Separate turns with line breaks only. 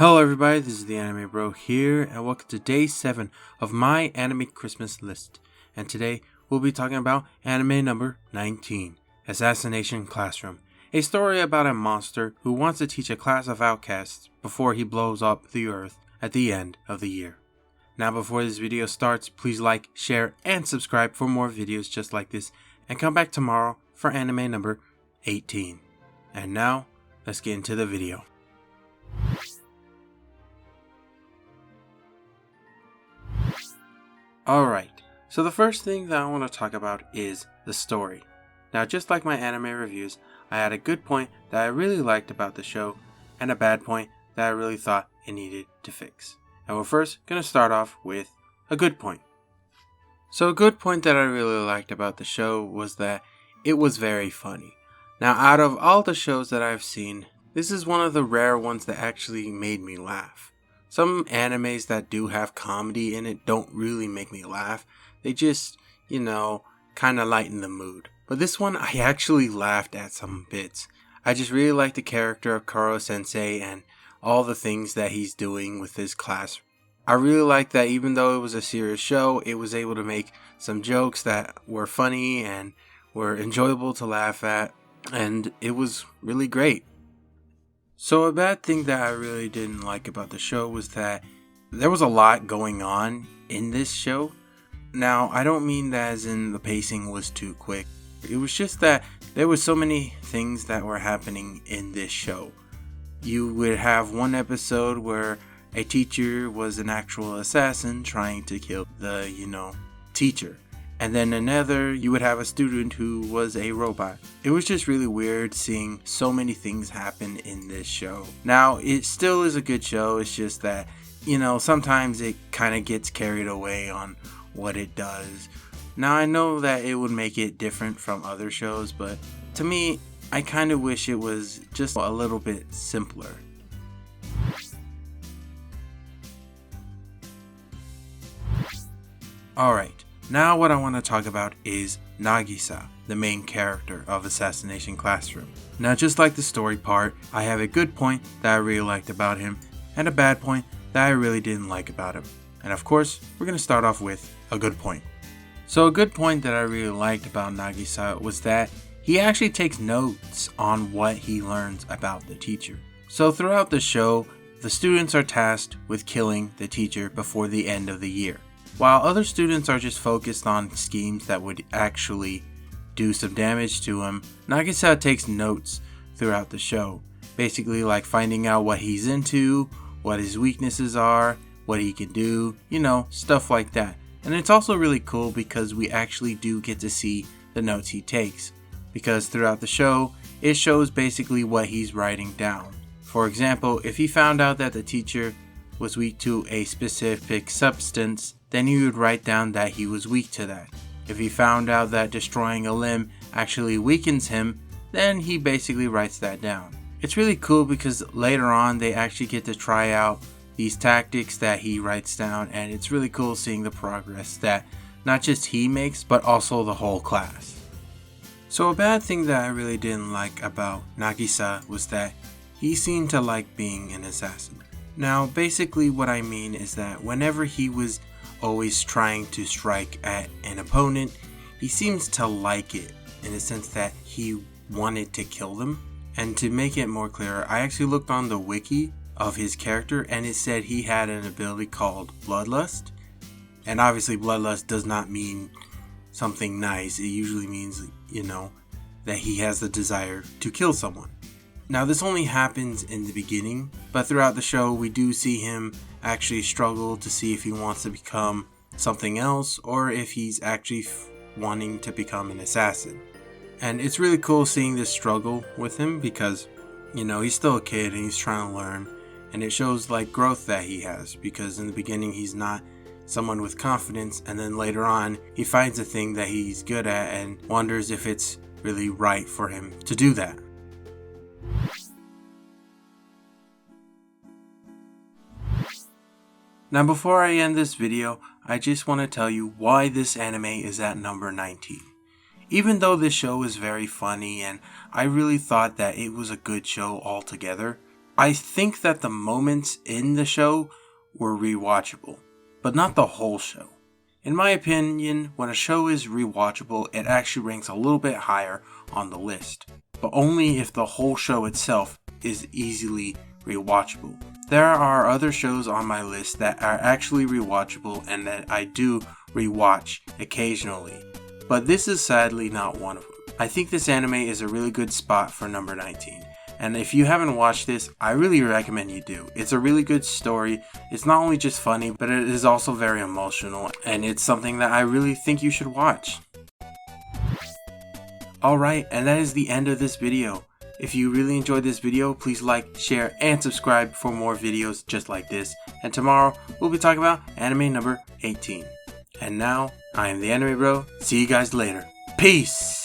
Hello everybody, this is the Anime Bro here, and welcome to day 7 of my anime Christmas list. And today, we'll be talking about anime number 19, Assassination Classroom. A story about a monster who wants to teach a class of outcasts before he blows up the earth at the end of the year. Now before this video starts, please like, share, and subscribe for more videos just like this, and come back tomorrow for anime number 18. And now, let's get into the video. Alright, so the first thing that I want to talk about is the story. Now just like my anime reviews, I had a good point that I really liked about the show, and a bad point that I really thought it needed to fix. And we're first going to start off with a good point. So a good point that I really liked about the show was that it was very funny. Now out of all the shows that I've seen, this is one of the rare ones that actually made me laugh. Some animes that do have comedy in it don't really make me laugh. They just, kind of lighten the mood. But this one, I actually laughed at some bits. I just really like the character of Koro Sensei and all the things that he's doing with his class. I really like that even though it was a serious show, it was able to make some jokes that were funny and were enjoyable to laugh at. And it was really great. So a bad thing that I really didn't like about the show was that there was a lot going on in this show. Now, I don't mean that as in the pacing was too quick. It was just that there were so many things that were happening in this show. You would have one episode where a teacher was an actual assassin trying to kill the, teacher. And then another, you would have a student who was a robot. It was just really weird seeing so many things happen in this show. Now, it still is a good show. It's just that, sometimes it kind of gets carried away on what it does. Now, I know that it would make it different from other shows, but to me, I kind of wish it was just a little bit simpler. Alright. Now what I want to talk about is Nagisa, the main character of Assassination Classroom. Now just like the story part, I have a good point that I really liked about him, and a bad point that I really didn't like about him. And of course, we're going to start off with a good point. So a good point that I really liked about Nagisa was that he actually takes notes on what he learns about the teacher. So throughout the show, the students are tasked with killing the teacher before the end of the year. While other students are just focused on schemes that would actually do some damage to him, Nagisa takes notes throughout the show. Basically like finding out what he's into, what his weaknesses are, what he can do, stuff like that. And it's also really cool because we actually do get to see the notes he takes. Because throughout the show, it shows basically what he's writing down. For example, if he found out that the teacher was weak to a specific substance, then he would write down that he was weak to that. If he found out that destroying a limb actually weakens him, then he basically writes that down. It's really cool because later on they actually get to try out these tactics that he writes down, and it's really cool seeing the progress that not just he makes, but also the whole class. So a bad thing that I really didn't like about Nagisa was that he seemed to like being an assassin. Now basically what I mean is that whenever he was always trying to strike at an opponent, he seems to like it in the sense that he wanted to kill them. And to make it more clear, I actually looked on the wiki of his character and it said he had an ability called Bloodlust. And obviously Bloodlust does not mean something nice. It usually means, that he has the desire to kill someone. Now this only happens in the beginning, but throughout the show we do see him actually struggle to see if he wants to become something else or if he's actually wanting to become an assassin. And it's really cool seeing this struggle with him because, he's still a kid and he's trying to learn, and it shows like growth that he has because in the beginning he's not someone with confidence, and then later on he finds a thing that he's good at and wonders if it's really right for him to do that. Now before I end this video, I just want to tell you why this anime is at number 19. Even though this show is very funny and I really thought that it was a good show altogether, I think that the moments in the show were rewatchable, but not the whole show. In my opinion, when a show is rewatchable, it actually ranks a little bit higher on the list, but only if the whole show itself is easily rewatchable. There are other shows on my list that are actually rewatchable and that I do rewatch occasionally, but this is sadly not one of them. I think this anime is a really good spot for number 19. And if you haven't watched this, I really recommend you do. It's a really good story. It's not only just funny, but it is also very emotional, and it's something that I really think you should watch. Alright, and that is the end of this video. If you really enjoyed this video, please like, share, and subscribe for more videos just like this. And tomorrow, we'll be talking about anime number 18. And now, I am the Anime Bro. See you guys later. Peace!